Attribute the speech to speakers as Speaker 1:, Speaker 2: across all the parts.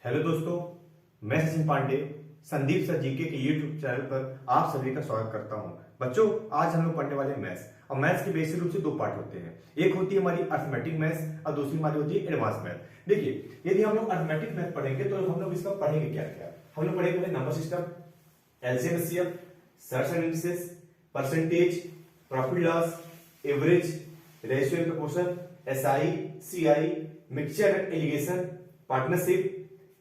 Speaker 1: Hello दोस्तों, मैं Sachin Pandey Sandeep sir GK के यूट्यूब चैनल पर आप सभी का स्वागत करता हूं। बच्चों, आज हम लोग पढ़ने वाले हैं मैथ्स। और मैथ्स के बेसिक रूप से दो पार्ट होते हैं। एक होती है हमारी अर्थमेटिक मैथ्स और दूसरी हमारी होती है एडवांस मैथ। देखिए, यदि हम लोग अर्थमेटिक मैथ पढ़ेंगे तो हम लोग इसका पढ़ेंगे क्या क्या। हम लोग पढ़ेंगे number system, LCM HCF, search and analysis, percentage, profit loss, average, ratio and proportion, SI, CI, mixture and allegation, partnership,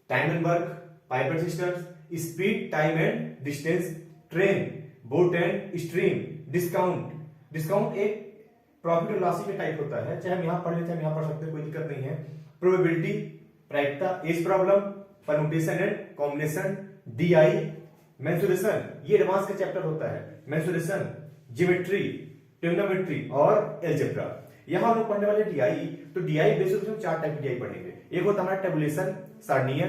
Speaker 1: time and work, pipe resistance, speed, time and distance, train, boat and stream, discount. Discount एक profit और loss का type होता है, चाहे हम यहां पढ़ ले चाहे हम यहां पढ़ सकते हैं, कोई दिक्कत नहीं है। प्रोबेबिलिटी, प्रायिकता, age problem, permutation and combination, DI, mensuration, ये एडवांस का चैप्टर होता है। मेंसुरेशन, ज्योमेट्री, ट्रिग्नोमेट्री और अलजेब्रा। यहां हम लोग पढ़ने वाले डीआई, तो डीआई बेसिक में चार टाइप की डीआई पढ़ेंगे। एक होता है हमारा टेबुलेशन, सारणीय,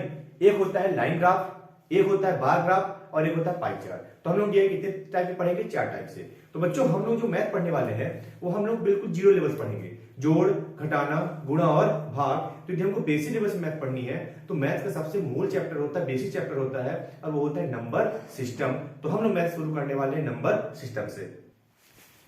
Speaker 1: एक होता है लाइन ग्राफ, एक होता है बार ग्राफ और एक होता है पाई चार्ट। तो हम लोग डीआई कितने टाइप के पढ़ेंगे? चार टाइप से। तो बच्चों, हम लोग जो मैथ पढ़ने वाले हैं वो हम लोग बिल्कुल जीरो लेवल पढ़ेंगे। जोड़, घटाना, गुणा और भाग। तो यदि हमको बेसिक लेवल से मैथ पढ़नी है तो मैथ का सबसे मूल चैप्टर होता है, बेसिक चैप्टर होता है, और वो होता है नंबर सिस्टम। तो हम लोग मैथ शुरू करने वाले हैं नंबर सिस्टम से।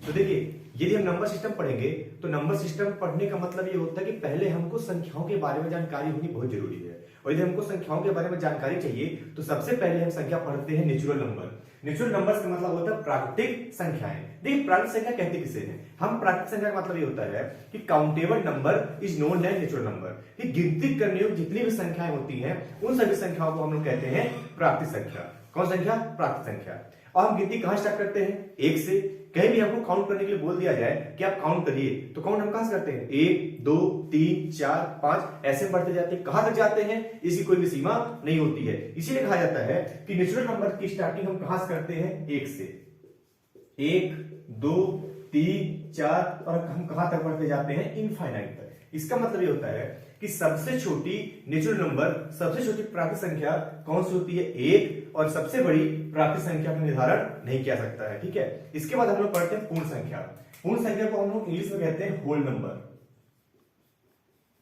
Speaker 1: तो देखिए, यदि हम नंबर सिस्टम पढ़ेंगे तो नंबर सिस्टम पढ़ने का मतलब ये होता है कि पहले हमको संख्याओं के बारे में जानकारी होनी बहुत जरूरी है। और यदि हमको संख्याओं के बारे में जानकारी चाहिए तो सबसे पहले हम संख्या पढ़ते हैं नेचुरल नंबर। नेचुरल नंबर्स का मतलब होता है प्राकृतिक संख्याएं। देखिए, प्राकृतिक संख्या कहते किसे हैं? हम प्राकृतिक संख्या का मतलब ये होता है कि countable number is known as natural number. कि गिनती करने योग्य जितनी भी संख्याएं होती हैं उन सभी संख्याओं को हम लोग कहते हैं प्राकृतिक संख्या। कौन संख्या? प्राकृतिक संख्या। और हम गिनती कहां स्टार्ट करते हैं? एक से। कहीं भी हमको काउंट करने के लिए बोल दिया जाए कि आप काउंट करिए, तो काउंट हम कहां से करते हैं? 1 2 3 4 5 ऐसे बढ़ते जाते हैं। कहां तक जाते हैं इसकी कोई भी सीमा नहीं होती है। इसीलिए कहा जाता है कि नेचुरल नंबर की स्टार्टिंग हम कहां से करते हैं? 1 से। 1 2 3 4 और हम कहां तक बढ़ते जाते हैं? इनफाइनाइट तक। इसका मतलब ये होता है कि सबसे छोटी नेचुरल नंबर, सबसे छोटी प्राकृतिक संख्या कौन सी होती है? 1। और सबसे बड़ी प्राकृतिक संख्या का निर्धारण नहीं किया सकता है। ठीक है। इसके बाद हम लोग पढ़ते हैं पूर्ण संख्या। पूर्ण संख्या को हम लोग इंग्लिश में कहते हैं होल नंबर।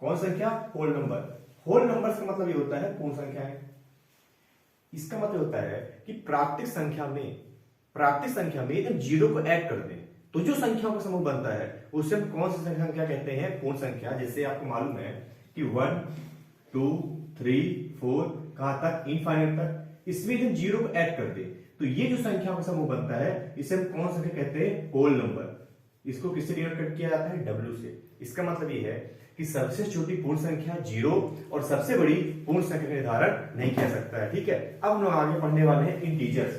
Speaker 1: कौन संख्या? Whole number. होल नंबर का मतलब ये होता है पूर्ण संख्याएं। इसका मतलब होता है कि प्राकृतिक संख्या में यदि जीरो को ऐड कर दें तो जो संख्याओं का समूह बनता है उसे हम कौन सी संख्या कहते हैं? पूर्ण संख्या। जैसे आपको मालूम है कि 1 2 3 4 कहां तक? इनफाइनाइट तक। इसमें हम जीरो को ऐड कर दे तो ये जो संख्याओं का समूह बनता है इसे हम कौन संख्या कहते हैं? Whole number. इसको किससे डिनोट किया जाता है? W से। इसका मतलब ये है कि सबसे छोटी पूर्ण संख्या जीरो और सबसे बड़ी पूर्ण संख्या का निर्धारण नहीं किया सकता है। ठीक है। अब हम आगे पढ़ने वाले हैं इंटीजर्स।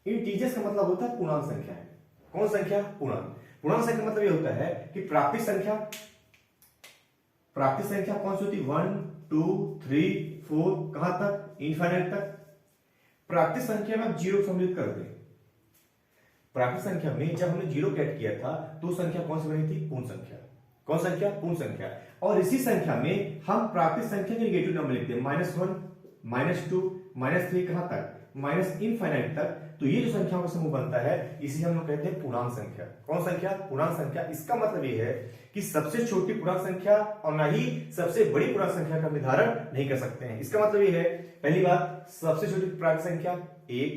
Speaker 1: इंटीजर्स का मतलब होता है पूर्णांक संख्याएं। कौन संख्या? पूर्णांक। पूर्णांक संख्या मतलब ये होता है कि प्राकृतिक संख्या कौन सी होती है? 1 2 3 4 कहां तक? इनफाइनाइट तक। प्राकृतिक संख्या में आप जीरो सम्मिलित कर दें। प्राकृतिक संख्या में जब हमने जीरो ऐड किया था तो संख्या कौन सी बनी थी? पूर्ण संख्या। कौन संख्या? पूर्ण संख्या। और इसी संख्या में हम प्राकृतिक संख्या के नेगेटिव नंबर लिखते हैं। -1 -2 -3 कहां तक? माइनस इनफाइनाइट तक। तो ये जो संख्याओं का समूह बनता है इसे हम लोग कहते हैं पूर्णांक संख्या। कौन संख्या? पूर्णांक संख्या। इसका मतलब ये है कि सबसे छोटी पूर्णांक संख्या और ना ही सबसे बड़ी पूर्णांक संख्या का निर्धारण नहीं कर सकते हैं। इसका मतलब ये है, पहली बात, सबसे छोटी प्राकृतिक संख्या 1,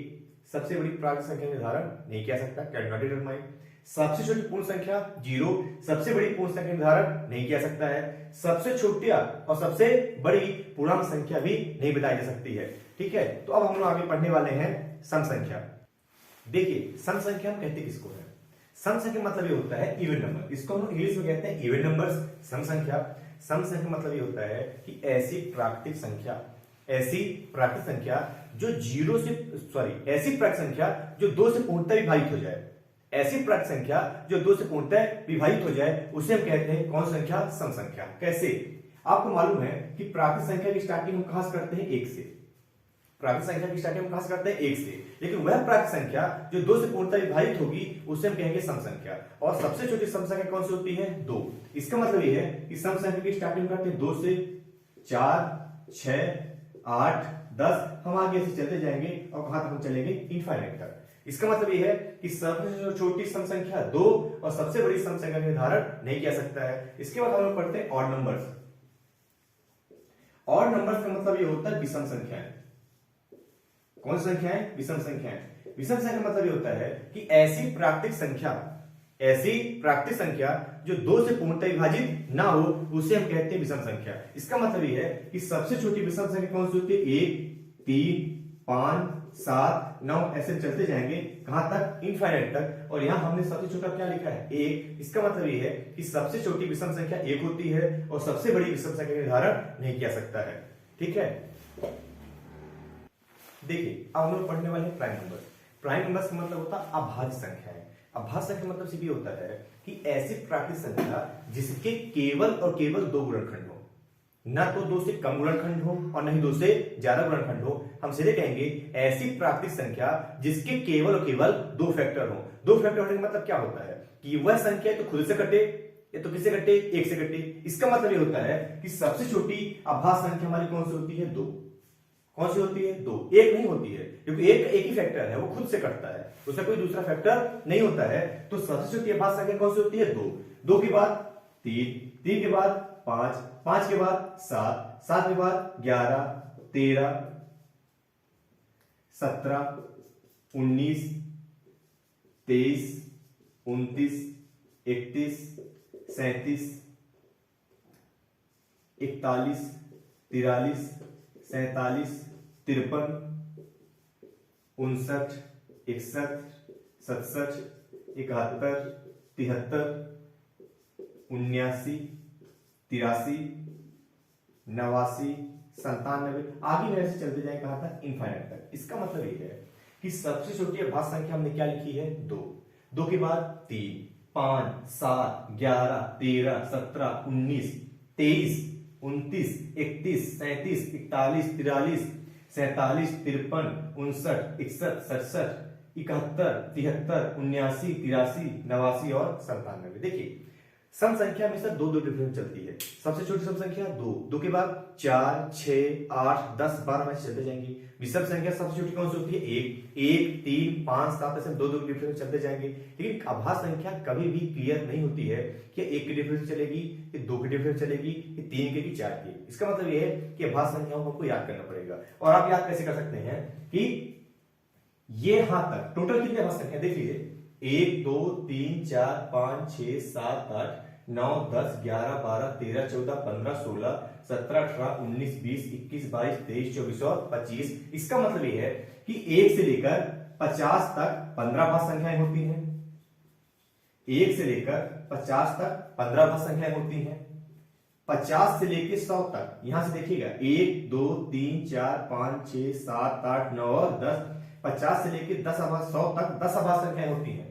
Speaker 1: सबसे बड़ी प्राकृतिक संख्या निर्धारण नहीं किया सकता, कैन नॉट डिटरमाइन। सबसे छोटी पूर्ण संख्या 0, सबसे बड़ी पूर्ण संख्या निर्धारण नहीं किया सकता है। सबसे छोटी और सबसे बड़ी पूर्णांक संख्या भी नहीं बताई जा सकती है। ठीक है। तो अब हम लोग आगे पढ़ने वाले हैं सम संख्या। देखिए, सम संख्या हम कहते किसको है? सम संख्या मतलब ये होता है इवन नंबर। इसको हम इंग्लिश में कहते हैं इवन नंबर्स, सम संख्या। सम संख्या मतलब ये होता है कि ऐसी प्राकृतिक संख्या जो ऐसी प्राकृतिक संख्या जो 2 से पूर्णतः विभाजित हो जाए। ऐसी प्राकृतिक संख्या जो 2 से पूर्णतः विभाजित हो जाए उसे हम कहते हैं कौन संख्या? सम संख्या। कैसे? आपको मालूम है कि प्राकृतिक संख्या की स्टार्टिंग हम कहां से करते हैं? 1 से। प्राकृतिक संख्या की स्टार्टिंग हम कहां से करते हैं? 1 से। लेकिन वह प्राकृतिक संख्या जो 2 से पूर्णतः विभाजित होगी उसे हम कहेंगे सम संख्या। और सबसे छोटी सम संख्या कौन सी होती है? 2। इसका मतलब यह है कि सम संख्या की स्टार्टिंग करते हैं 2 से, 4 6 8 10, हम आगे ऐसे चलते जाएंगे और कहां तक हम चलेंगे? इनफाइनाइट तक। इसका मतलब यह है कि सबसे छोटी सम संख्या 2 और सबसे बड़ी सम संख्या का निर्धारण नहीं किया सकता है। इसके बाद हम लोग पढ़ते हैं ऑड नंबर्स। ऑड नंबर्स का मतलब यह होता है विषम संख्याएं। कौन सी संख्याएं? विषम संख्याएं। विषम संख्या का मतलब यह होता है कि ऐसी प्राकृतिक संख्या जो 2 से पूर्णतः विभाजित ना हो, उसे हम कहते हैं विषम संख्या। इसका मतलब यह है कि सबसे छोटी विषम संख्या कौन सी होती है? 1, 3, 5, 7, 9 ऐसे चलते जाएंगे कहां तक? इनफाइनाइट तक। और यहां हमने सबसे छोटा क्या लिखा है? 1। इसका मतलब यह है कि सबसे छोटी विषम संख्या 1 होती है और सबसे बड़ी विषम संख्या का निर्धारण नहीं किया सकता है। ठीक है, देखिए अब हम लोग पढ़ने वाले हैं प्राइम नंबर। प्राइम नंबर का मतलब होता है अभाज्य संख्या है। अभाज्य संख्या मतलब सीधी होता है कि ऐसी प्राकृतिक संख्या जिसके केवल और केवल 2 गुणनखंड हो, ना तो 2 से कम गुणनखंड हो और नहीं 2 से ज्यादा गुणनखंड हो। हम सीधे कहेंगे ऐसी प्राकृतिक संख्या जिसके केवल और केवल 2 फैक्टर हो। 2 फैक्टर होने का मतलब क्या होता है कि वह संख्या तो खुद से कटे या तो किससे कटे? 1 से कटे। इसका मतलब ये होता है कि सबसे छोटी अभाज्य संख्या हमारी कौन सी होती है? 2। कौन सी होती है? 2। 1 नहीं होती है, क्योंकि एक ही फैक्टर है, वो खुद से कटता है, उसका कोई दूसरा फैक्टर नहीं होता है। तो सबसे छोटी अभाज्य संख्या कौन सी होती है? 2। 2 के बाद 3, 3 के बाद 5, 5 के बाद 7, 7 के बाद 11, 13, 17, 19, 23, 29, 31, 37, 41, 43, 47, 53, 59, 61, 67, 71, 73, 79, 83, 89, 97, आगे में ऐसे चलते जाए कहां तक? इनफाइनाइट तक। इसका मतलब ये है कि सबसे छोटी अभाज्य संख्या हमने क्या लिखी है? 2। 2 के बाद 3, 5, 7, 11, 13, 17, 19, 23, 29, 31, 37, 41, 43, 47, 53, 59, 61, 67, 71, 73, 79, 83, 89 और 97। देखिए सम संख्या में से 2 डिफरेंस चलती है। सबसे छोटी सम संख्या 2, 2 के बाद 4, 6, 8, 10, 12 ऐसे चलते जाएंगे। विषम संख्या सबसे छोटी कौन सी होती है? 1, 3, 5, 7 ऐसे 2 डिफरेंस चलते जाएंगे। लेकिन अभाज्य संख्या कभी भी क्लियर नहीं होती है कि 1 की डिफरेंस चलेगी, कि 2 की डिफरेंस चलेगी, कि 3 की, 4 की। इसका मतलब यह है कि अभाज्य संख्याओं को आपको याद करना पड़ेगा। और आप याद कैसे कर सकते हैं कि ये यहां तक टोटल कितनी अभाज्य संख्या देख लीजिए। 1, 2, 3, 4, 5, 6, 7, 8, 9, 10, 11, 12, 13, 14, 15, 16, 17, 18, 19, 20, 21, 22, 23, 24 और 25। इसका मतलब यह है कि 1 से लेकर 50 तक 15 अभाज्य संख्याएं होती हैं। 1 से लेकर 50 तक 15 अभाज्य संख्याएं होती हैं। 50 से लेकर 100 तक, यहां से देखिएगा 1, 2, 3, 4, 5, 6, 7, 8, 9 और 10। 50 से लेकर 100 तक 10 अभाज्य संख्याएं होती हैं।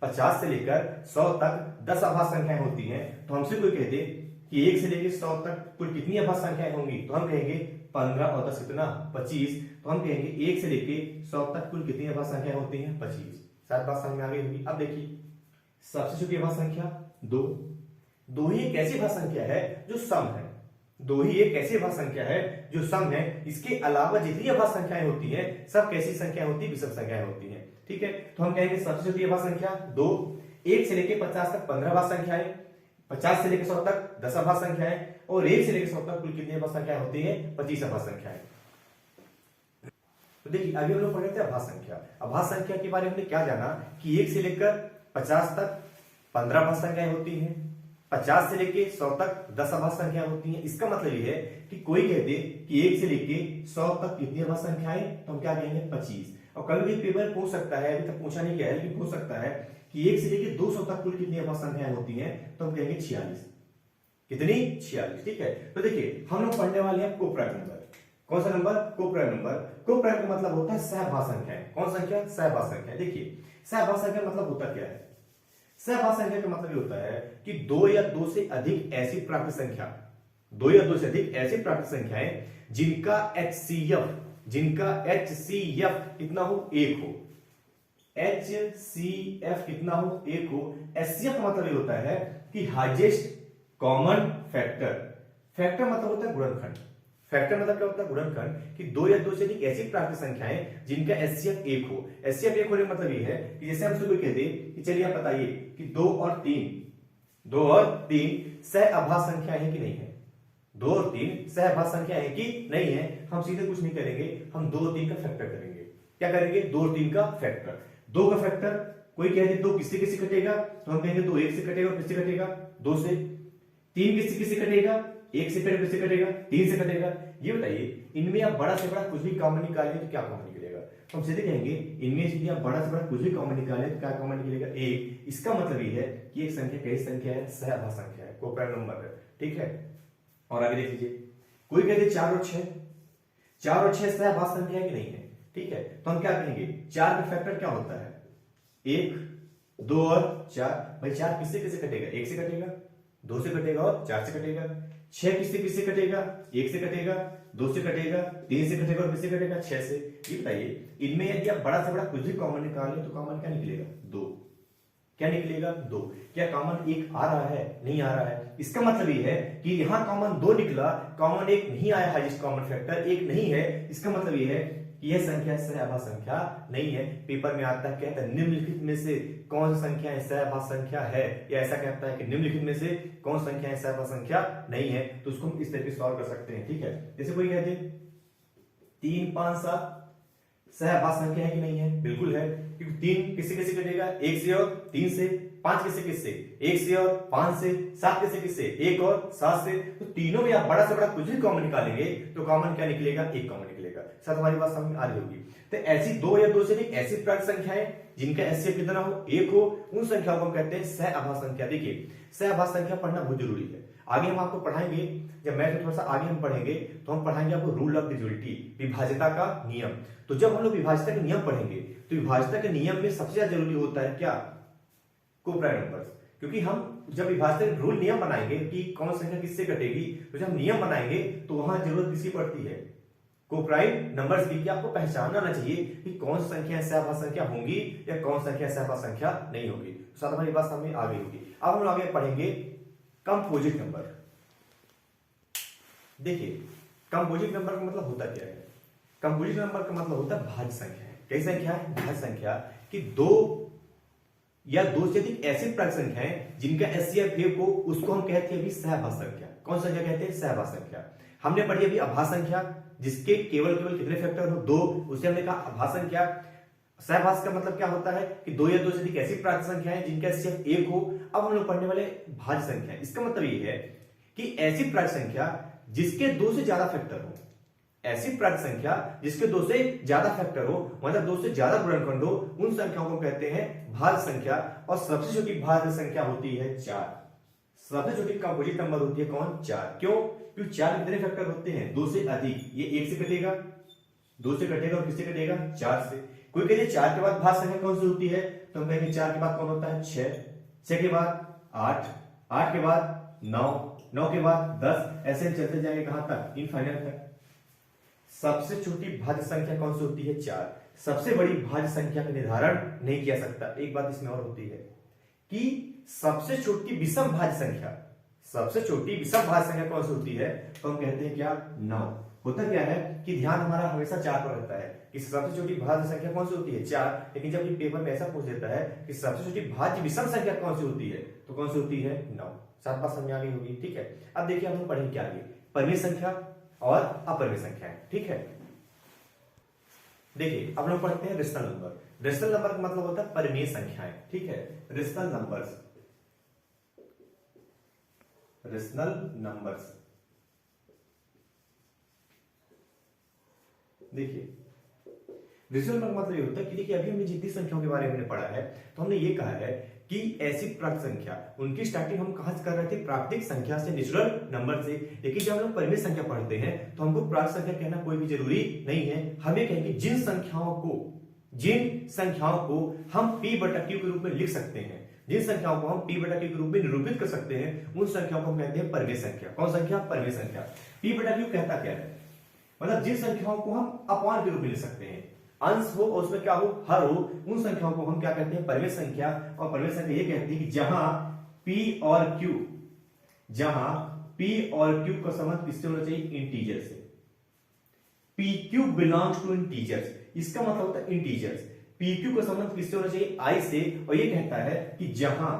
Speaker 1: 50 से लेकर 100 तक 10 अभाज्य संख्याएं होती हैं। तो हमसे कोई कहते कि 1 से लेकर 100 तक कुल कितनी अभाज्य संख्याएं होंगी? तो हम कहेंगे 15 और 10 कितना? 25। तो हम कहेंगे 1 से लेकर 100 तक कुल कितनी अभाज्य संख्याएं होती हैं? 25। शायद बात समझ में आ गई होगी। अब देखिए सबसे छोटी अभाज्य संख्या 2। 2 ही एक ऐसी अभाज्य संख्या है जो सम है। 2 ही एक ऐसी अभाज्य संख्या है जो सम है। इसके अलावा जितनी अभाज्य संख्याएं होती हैं सब कैसी संख्याएं होती है? विषम संख्याएं होती हैं। ठीक है, तो हम कहेंगे सबसे छोटी अभाज्य संख्या 2। 1 से लेकर 50 तक 15 अभाज्य संख्याएं, 50 से लेकर 100 तक 10 अभाज्य संख्याएं और 1 से लेकर 100 तक कुल कितनी अभाज्य संख्याएं होती है? 25 अभाज्य संख्याएं। तो देखिए अभी हम लोग पढ़ रहे थे अभाज्य संख्या। अभाज्य संख्या के बारे में हमने क्या जाना कि 1 से लेकर 50 तक 15 अभाज्य संख्याएं होती हैं, 50 से लेके 100 तक 10 अभाज्य संख्याएं होती हैं। इसका मतलब ये है कि कोई कहते कि 1 से लेके 100 तक कितनी अभाज्य संख्याएं? तो हम क्या कहेंगे? 25। और कल भी पेपर पूछ सकता है, अभी तक पूछा नहीं गया है लेकिन पूछ सकता है कि 1 से लेके 200 तक कुल कितनी अभाज्य संख्याएं होती हैं? तो हम कहेंगे 46। कितनी? 46। ठीक है, तो देखिए हम लोग पढ़ने वाले हैं कोप्राइम नंबर। कौन सा नंबर? Coprime number. कोप्राइम का मतलब होता है सहभाज्य संख्याएं। कौन संख्या? सहभाज्य संख्या। देखिए सहभाज्य संख्या मतलब होता क्या है? सहभाज्य संख्या का मतलब ये होता है कि 2 या 2 से अधिक ऐसी प्राकृतिक संख्या, 2 या 2 से अधिक ऐसी प्राकृतिक संख्याएं जिनका HCF कितना हो? 1 हो। HCF कितना हो? 1 हो। HCF का मतलब ये होता है कि हाईएस्ट कॉमन फैक्टर। फैक्टर मतलब होता है गुणनखंड। फैक्टर मतलब क्या होता है? गुणनखंड। कि दो या दो से अधिक ऐसी प्राकृतिक संख्याएं जिनका एचसीएफ 1 हो। एचसीएफ 1 होने का मतलब ये है कि जैसे हमसे कोई कहते कि चलिए आप बताइए कि 2 और 3 सहअभाज्य संख्या है कि नहीं है? 2 और 3 सहअभाज्य संख्या है कि नहीं है? हम सीधे कुछ नहीं करेंगे, हम 2 और 3 का फैक्टर करेंगे। क्या करेंगे? 2 और 3 का फैक्टर। 2 का फैक्टर, कोई कह दे 2 किससे किससे कटेगा, तो हम कहेंगे 2 1 से कटेगा, किससे कटेगा? 2 से। 3 किससे किससे कटेगा? 1 से कटेगा, किससे कटेगा? 3 से कटेगा। ये बताइए इनमें आप बड़ा से बड़ा कुछ भी कॉमन निकालें तो क्या कॉमन निकलेगा? तो हम सीधे कहेंगे इनमें से यदि आप बड़ा से बड़ा कुछ भी कॉमन निकालें तो क्या कॉमन निकलेगा? 1। इसका मतलब ये है कि एक संख्या कैसी संख्या है? सहअभाज्य संख्या है, कोप्राइम नंबर है। ठीक है, और आगे देख लीजिए, कोई कहते 4 और 6, 4 और 6 सहअभाज्य संख्या है कि नहीं है? ठीक है, तो हम क्या कहेंगे? 4 का फैक्टर क्या होता है? 1, 2 और 4। भाई 4 किससे किससे कटेगा? 1 से कटेगा, 2 से कटेगा और 4 से कटेगा। 6 किससे किससे कटेगा? 1 से कटेगा, 2 से कटेगा, 3 से कटेगा और किससे कटेगा? 6 से। ये बताइए इनमें यदि आप बड़ा से बड़ा कुछ भी कॉमन निकालें तो कॉमन क्या निकलेगा? 2। क्या निकलेगा? 2। क्या कॉमन 1 आ रहा है? नहीं आ रहा है। इसका मतलब ये है कि यहां कॉमन 2 निकला, कॉमन 1 नहीं आया, हाईएस्ट कॉमन फैक्टर 1 नहीं है। इसका मतलब ये है कि यह संख्या सहअभाज्य संख्या नहीं है। पेपर में आता है, कहता है निम्नलिखित में से कौन सी संख्या सहअभाज्य संख्या है, या ऐसा कहता है कि निम्नलिखित में से कौन संख्या सहअभाज्य संख्या नहीं है। तो उसको हम इस तरीके से सॉल्व कर सकते हैं। ठीक है, जैसे कोई कहते 3 5 7 सहअभाज्य संख्या है कि नहीं है? बिल्कुल है, क्योंकि 3 किससे किससे कटेगा? 1 से और 3 से। 5 किससे किससे? 1 से और 5 से। 7 किससे किससे? 1 और 7 से। तो तीनों में आप बड़ा से बड़ा कुछ भी कॉमन निकालेंगे तो कॉमन क्या निकलेगा? 1 कॉमन निकलेगा। साथ हमारी बात समझ में आ रही होगी। तो ऐसी 2 या 2 से अधिक ऐसी प्राकृतिक संख्याएं जिनका एचसीएफ कितना हो? 1 हो, उन संख्याओं को हम कहते हैं सहअभाज्य संख्या। देखिए सहअभाज्य संख्या पढ़ना बहुत जरूरी है। आगे हम आपको पढ़ाएंगे, जब मैथ में थोड़ा सा आगे हम पढ़ेंगे तो हम पढ़ाएंगे आपको रूल ऑफ डिविजिबिलिटी, विभाज्यता का नियम। तो जब हम लोग विभाज्यता के नियम पढ़ेंगे तो विभाज्यता के नियम में सबसे ज्यादा जरूरी होता है क्या? Coprime numbers. क्योंकि हम जब विभाज्यता के रूल नियम बनाएंगे कि कौन संख्या किससे कटेगी, तो जब हम नियम बनाएंगे तो वहां जरूरत किसकी पड़ती है? कोप्राइम नंबर्स की। आपको पहचानना आना चाहिए कि कौन सी संख्या सहअभाज्य संख्या होंगी या कौन संख्या सहअभाज्य संख्या नहीं होगी। साथ हमारी बात समझ में आ गई होगी। अब हम आगे पढ़ेंगे कंपोजिट नंबर। देखिए कंपोजिट नंबर का मतलब होता क्या है? कंपोजिट नंबर का मतलब होता है भाज्य संख्या। कई संख्या है? भाज्य संख्या कि 2 या 2 से अधिक ऐसी प्राकृतिक संख्याएं जिनका एचसीएफ 1 हो, उसको हम कहते हैं सहअभाज्य संख्या। कौन सा संख्या कहते हैं? सहअभाज्य संख्या। हमने पढ़ी अभी अभाज्य संख्या जिसके केवल कितने फैक्टर हो? 2, उसे हमने कहा अभाज्य संख्या। सहअभाज्य का मतलब क्या होता है कि 2 या 2 से अधिक ऐसी प्राकृतिक संख्याएं जिनका एचसीएफ 1 हो। अब हम लोग पढ़ने वाले भाज्य संख्या। इसका मतलब ये है कि ऐसी प्राकृतिक संख्या जिसके 2 से ज्यादा फैक्टर हो। ऐसी प्राकृतिक संख्या जिसके 2 से ज्यादा फैक्टर हो, मतलब 2 से ज्यादा गुणनखंड हो, उन संख्याओं को कहते हैं भाज्य संख्या। और सबसे छोटी भाज्य संख्या होती है 4। सबसे छोटी कंपोजिट नंबर होती है कौन? 4। क्यों? क्योंकि 4 कितने फैक्टर होते हैं? 2 से अधिक। ये 1 से कटेगा, 2 से कटेगा और किससे कटेगा? 4 से। कोई कहते 4 के बाद भाज्य संख्या कौन सी होती है? तो हम कहेंगे 4 के बाद कौन होता है? 6। 6 के बाद 8, 8 के बाद 9, 9 के बाद 10, ऐसे हम चलते जाएंगे कहां तक? इनफाइनाइट तक। सबसे छोटी भाज्य संख्या कौन सी होती है? 4। सबसे बड़ी भाज्य संख्या का निर्धारण नहीं किया सकता। एक बात इसमें और होती है कि सबसे छोटी विषम भाज्य संख्या, सबसे छोटी विषम भाज्य संख्या कौन सी होती है? तो हम कहते हैं क्या? 9। होता क्या है कि ध्यान हमारा हमेशा 4 पर रहता है कि सबसे छोटी भाज्य संख्या कौन सी होती है? 4। लेकिन जब ये पेपर में ऐसा पूछ देता है कि सबसे छोटी भाज्य विषम संख्या कौन सी होती है, तो कौन सी होती है? 9। सात बात समझ आ गई होगी। ठीक है, अब देखिए हम पढ़ेंगे क्या आगे, परिमेय संख्या और अपरिमेय संख्याएं। ठीक है, देखिए अब लोग पढ़ते हैं रेशनल नंबर। रेशनल नंबर का मतलब होता है परिमेय संख्याएं। ठीक है, रेशनल नंबर्स, रेशनल नंबर्स। देखिए रेशनल नंबर का मतलब ये होता है कि देखिए अभी हमने जितनी संख्याओं के बारे में पढ़ा है तो हमने ये कहा है कि ऐसी प्राकृतिक संख्या, उनकी स्टार्टिंग हम कहां से कर रहे थे? प्राकृतिक संख्या से, नेचुरल नंबर से। लेकिन जब हम लोग परिमेय संख्या पढ़ते हैं तो हमको प्राकृतिक संख्या कहना कोई भी जरूरी नहीं है। हमें कहेंगे जिन संख्याओं को हम p बटा q के रूप में लिख सकते हैं, जिन संख्याओं को हम p बटा q के रूप में निरूपित कर सकते हैं, उन संख्याओं को हम कहते हैं परिमेय संख्या। कौन संख्या? परिमेय संख्या। p बटा q कहता क्या है? मतलब जिन संख्याओं को हम अपवाद के रूप में लिख सकते हैं, अंश हो और उसमें क्या हो? हर हो, उन संख्याओं को हम क्या कहते हैं? परिमेय संख्या। और परिमेय संख्या ये कहती है कि जहां p और q का संबंध किससे होना चाहिए? इंटीजर से। P Q belongs to integers, इसका मतलब होता है इंटीजर्स। पी क्यू का संबंध किससे होना चाहिए? आई से। और ये कहता है कि जहां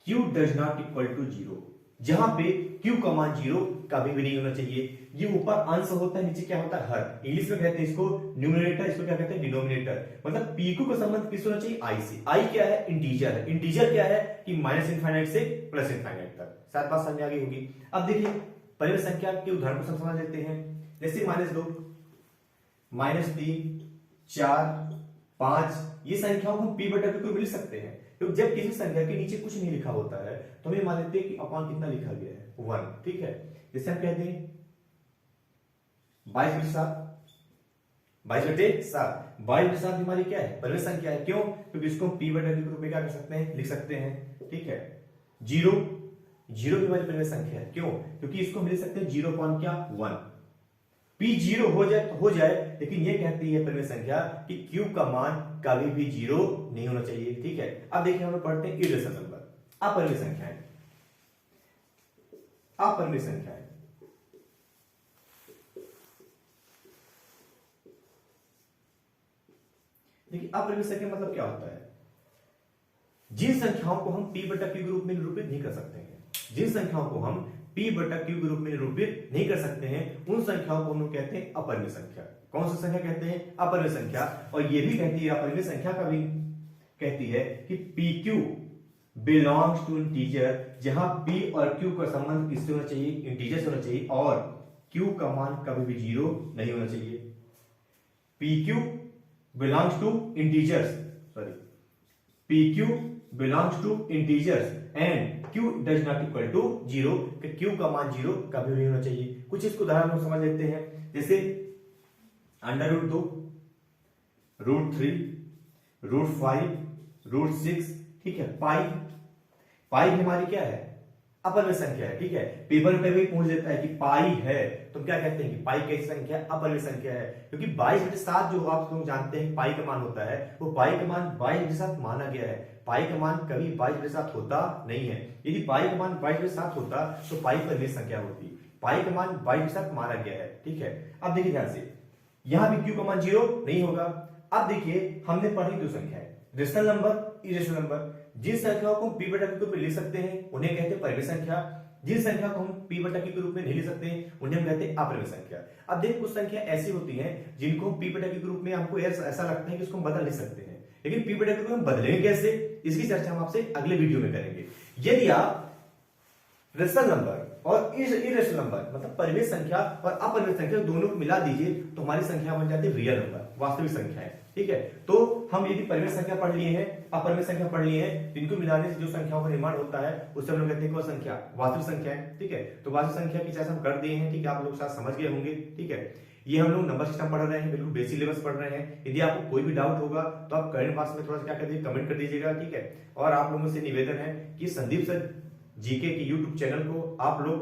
Speaker 1: Q does not equal to zero, जहां पे क्यू का मान जीरो कभी भी नहीं होना चाहिए। ये ऊपर अंश होता है, नीचे क्या होता है? हर। इंग्लिश में कहते हैं इसको न्यूमरेटर, इसको क्या कहते हैं? डिनोमिनेटर। मतलब पी क्यू का संबंध किससे होना चाहिए? आई से। आई क्या है? इंटीजर है। इंटीजर क्या है? कि माइनस इनफाइनाइट से प्लस इनफाइनाइट तक। शायद बात समझ आ गई होगी। अब देखिए परिमेय संख्या के उदाहरण को समझ लेते हैं। जैसे -2, -3, 4, 5, ये संख्याओं को हम p बटा q लिख सकते हैं। तो जब किसी संख्या के नीचे कुछ नहीं लिखा होता है तो हम ये मान लेते हैं कि अपॉन कितना लिखा गया है? 1। ठीक है, जैसे हम कहते हैं 22 बटे 7, 22 बटे 7, 22 बटे 7 हमारी क्या है? परिमेय संख्या है। क्यों? क्योंकि इसको हम p बटा q के रूप में क्या कर सकते हैं? लिख सकते हैं। ठीक है, 0 भी हमारी परिमेय संख्या है। क्यों? क्योंकि इसको हम लिख सकते हैं 0 अपॉन क्या? 1। p 0 हो जाए तो हो जाए, लेकिन ये कहती है परिमेय संख्या कि q का मान कभी भी 0 नहीं होना चाहिए। ठीक है, अब देखिए हम लोग पढ़ते हैं इरेशनल नंबर, अपरिमेय संख्याएं। अपरिमेय संख्याएं देखिए अपरिमेय संख्या मतलब क्या होता है? जिन संख्याओं को हम p बटा q के रूप में निरूपित नहीं कर सकते हैं, जिन संख्याओं को हम p बटा q के रूप में निरूपित नहीं कर सकते हैं, उन संख्याओं को हम लोग कहते हैं अपरिमेय संख्या। कौन सी संख्या कहते हैं? अपरिमेय संख्या। और ये भी कहती है, अपरिमेय संख्या का भी कहती है कि pq बिलोंग्स टू इंटीजर, जहां p और q का संबंध किससे होना चाहिए? इंटीजर से होना चाहिए, और q का मान कभी भी 0 नहीं होना चाहिए। pq belongs to integers, sorry, pq belongs to integers and q does not equal to 0, कि q का मान 0 कभी नहीं होना चाहिए। कुछ इसको उदाहरण हम समझ लेते हैं। जैसे √2, √3, √5, √6। ठीक है, पाई हमारी क्या है? अपरिमेय संख्या है। ठीक है, पेपर पे भी पूछ देता है कि पाई है, तो क्या कहते हैं कि पाई कैसी संख्या है? अपरिमेय संख्या है। क्योंकि 22 बटे 7 जो आप लोग जानते हैं पाई का मान होता है, वो पाई का मान 22 बटे 7 माना गया है। पाई का मान कभी 22 बटे 7 होता नहीं है। यदि पाई का मान 22 बटे 7 होता तो पाई परिमेय संख्या होती। पाई का मान 22 बटे 7 माना गया है। ठीक है, अब देखिए ध्यान से, यहां भी q का मान 0 नहीं होगा। अब देखिए हमने पढ़ी दो संख्याएं, रेशनल नंबर, इरेशनल नंबर। जिन संख्याओं को p बटा q के रूप में लिख सकते हैं उन्हें कहते हैं परिमेय संख्या। जिन संख्या को हम p बटा q के रूप में नहीं लिख सकते हैं उन्हें हम कहते हैं अपरिमेय संख्या। अब देखिए कुछ संख्या ऐसी होती हैं जिनको हम p बटा q के रूप में हमको ऐसा लगता है कि इसको हम बदल नहीं सकते हैं, लेकिन p बटा q को हम बदलेंगे कैसे, इसकी चर्चा हम आपसे अगले वीडियो में करेंगे। यदि आप रेशनल नंबर और इरेशनल नंबर मतलब परिमेय संख्या और अपरिमेय संख्या दोनों को मिला दीजिए तो हमारी संख्या बन जाती है रियल नंबर, वास्तविक संख्याएं। ठीक है, तो हम यदि परिमेय संख्या पढ़ लिए हैं, अपरिमेय संख्या पढ़ लिए हैं, इनको मिलाने से जो संख्याओं का निर्माण होता है उससे हम लोग कहते हैं कौन संख्या? वास्तविक संख्या है। ठीक है, तो वास्तविक संख्या की चर्चा हम कर दिए हैं। ठीक है, आप लोग शायद समझ गए होंगे। ठीक है, ये हम लोग नंबर सिस्टम पढ़ रहे हैं, बिल्कुल बेसिक लेवल पढ़ रहे हैं। यदि आपको कोई भी डाउट होगा तो आप कमेंट बॉक्स में थोड़ा सा क्या कर दीजिए, कमेंट कर दीजिएगा। ठीक है, और आप लोगों से निवेदन है कि संदीप सर जीके के यूट्यूब चैनल को आप लोग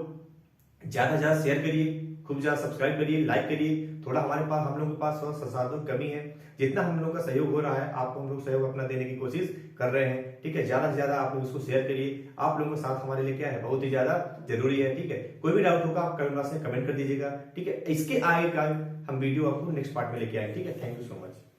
Speaker 1: ज्यादा से ज्यादा शेयर करिए, खूब ज्यादा सब्सक्राइब करिए, लाइक करिए। थोड़ा हमारे पास, हम लोगों के पास थोड़ा संसाधन कमी है, जितना हम लोगों का सहयोग हो रहा है आपको हम लोग सहयोग अपना देने की कोशिश कर रहे हैं। ठीक है, ज्यादा से ज्यादा आप लोग इसको शेयर करिए। आप लोगों का साथ हमारे लिए क्या है? बहुत ही ज्यादा जरूरी है। ठीक है, कोई भी डाउट होगा आप कमेंट बॉक्स में कमेंट कर दीजिएगा। ठीक है, इसके आगे का हम वीडियो आपको नेक्स्ट पार्ट में लेके आएंगे। ठीक है, थैंक यू सो मच।